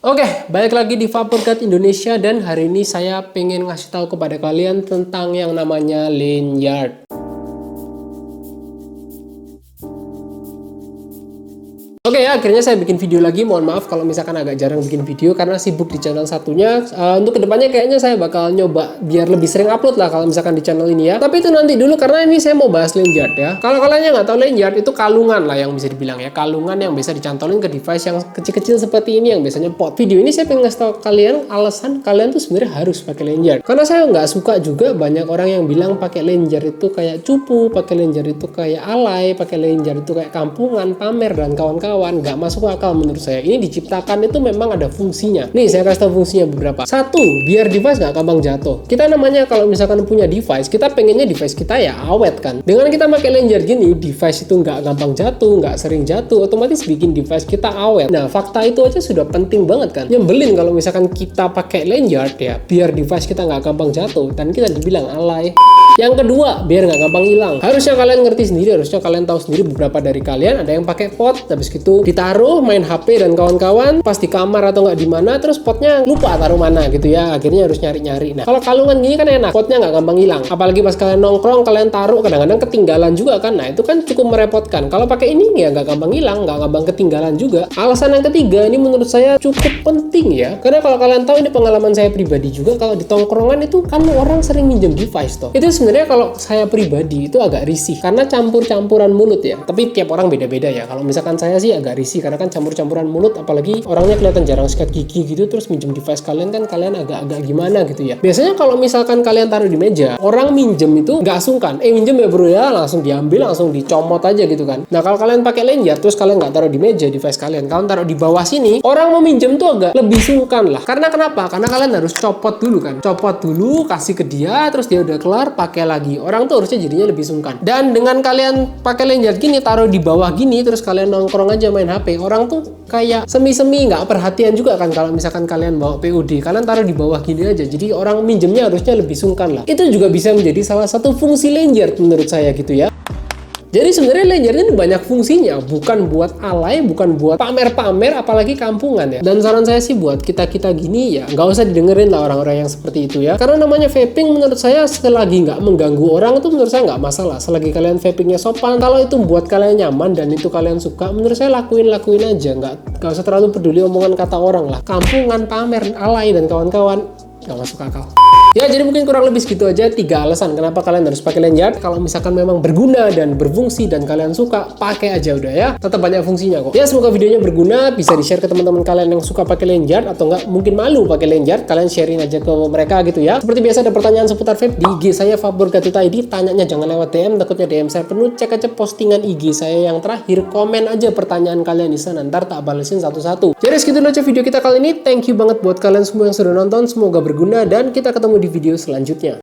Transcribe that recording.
Oke, balik lagi di Vaporgat Indonesia dan hari ini saya pengen ngasih tahu kepada kalian tentang yang namanya lanyard. Oke ya, akhirnya saya bikin video lagi. Mohon maaf kalau misalkan agak jarang bikin video karena sibuk di channel satunya. Untuk kedepannya kayaknya saya bakal nyoba biar lebih sering upload lah kalau misalkan di channel ini ya. Tapi itu nanti dulu karena ini saya mau bahas lanyard ya. Kalau kalian yang nggak tahu lanyard itu kalungan lah yang bisa dibilang ya. Kalungan yang bisa dicantolin ke device yang kecil-kecil seperti ini yang biasanya pot. Video ini saya pengen ngasih tahu kalian alasan kalian tuh sebenarnya harus pakai lanyard. Karena saya nggak suka juga banyak orang yang bilang pakai lanyard itu kayak cupu, pakai lanyard itu kayak alay, pakai lanyard itu kayak kampungan, pamer dan kawan-kawan. Nggak masuk akal menurut saya. Ini diciptakan itu memang ada fungsinya. Nih saya kasih tahu fungsinya beberapa. Satu, biar device nggak gampang jatuh. Kita namanya kalau misalkan punya device, kita pengennya device kita ya awet kan. Dengan kita pakai lanyard gini, device itu nggak gampang jatuh, nggak sering jatuh, otomatis bikin device kita awet. Nah fakta itu aja sudah penting banget kan. Nyebelin kalau misalkan kita pakai lanyard ya, biar device kita nggak gampang jatuh dan kita dibilang alay. Yang kedua, biar nggak gampang hilang. Harusnya kalian ngerti sendiri, harusnya kalian tahu sendiri. Beberapa dari kalian ada yang pakai pot, habis gitu ditaruh main HP dan kawan-kawan, pas di kamar atau nggak di mana, terus potnya lupa taruh mana gitu ya. Akhirnya harus nyari-nyari. Nah, kalau kalungan gini kan enak, potnya nggak gampang hilang. Apalagi pas kalian nongkrong, kalian taruh, kadang-kadang ketinggalan juga kan. Nah, itu kan cukup merepotkan. Kalau pakai ini ya nggak gampang hilang, nggak gampang ketinggalan juga. Alasan yang ketiga ini menurut saya cukup penting ya, karena kalau kalian tahu ini pengalaman saya pribadi juga, kalau di tongkrongan itu kan orang sering minjem device toh. Itu sebenarnya kalau saya pribadi itu agak risih karena campur-campuran mulut ya. Tapi tiap orang beda-beda ya. Kalau misalkan saya sih agak risih karena kan campur-campuran mulut, apalagi orangnya kelihatan jarang sikat gigi gitu, terus minjem device kalian kan kalian agak-agak gimana gitu ya. Biasanya kalau misalkan kalian taruh di meja, orang minjem itu nggak sungkan. Minjem ya bro ya, langsung diambil, langsung dicomot aja gitu kan. Nah kalau kalian pakai lanyard terus kalian nggak taruh di meja device kalian, kalian taruh di bawah sini, orang mau minjem tuh agak lebih sungkan lah. Karena kenapa? Karena kalian harus copot dulu kan. Copot dulu, kasih ke dia, terus dia udah kelar, pakai lagi. Orang tuh harusnya jadinya lebih sungkan. Dan dengan kalian pakai lanyard gini, taruh di bawah gini, terus kalian nongkrong aja main HP, orang tuh kayak semi-semi nggak perhatian juga kan. Kalau misalkan kalian bawa PUD, kalian taruh di bawah gini aja, jadi orang minjemnya harusnya lebih sungkan lah. Itu juga bisa menjadi salah satu fungsi lanyard menurut saya gitu ya. Jadi sebenarnya lanyard ini banyak fungsinya, bukan buat alay, bukan buat pamer-pamer, apalagi kampungan ya. Dan saran saya sih buat kita-kita gini ya, nggak usah didengerin lah orang-orang yang seperti itu ya. Karena namanya vaping menurut saya selagi nggak mengganggu orang itu menurut saya nggak masalah. Selagi kalian vapingnya sopan, kalau itu buat kalian nyaman dan itu kalian suka, menurut saya lakuin aja, nggak usah terlalu peduli omongan kata orang lah. Kampungan, pamer, alay dan kawan-kawan nggak masuk akal. Ya jadi mungkin kurang lebih segitu aja 3 alasan kenapa kalian harus pakai lanyard. Kalau misalkan memang berguna dan berfungsi dan kalian suka, pakai aja udah ya. Tetap banyak fungsinya kok. Ya semoga videonya berguna, bisa di-share ke teman-teman kalian yang suka pakai lanyard atau enggak mungkin malu pakai lanyard, kalian sharing aja ke mereka gitu ya. Seperti biasa ada pertanyaan seputar vape di IG saya vaporgat.id, tanyanya jangan lewat DM, takutnya DM saya penuh. Cek aja postingan IG saya yang terakhir, komen aja pertanyaan kalian di sana, ntar tak balesin satu-satu. Jadi segitu aja video kita kali ini. Thank you banget buat kalian semua yang sudah nonton, semoga berguna dan kita ketemu di video selanjutnya.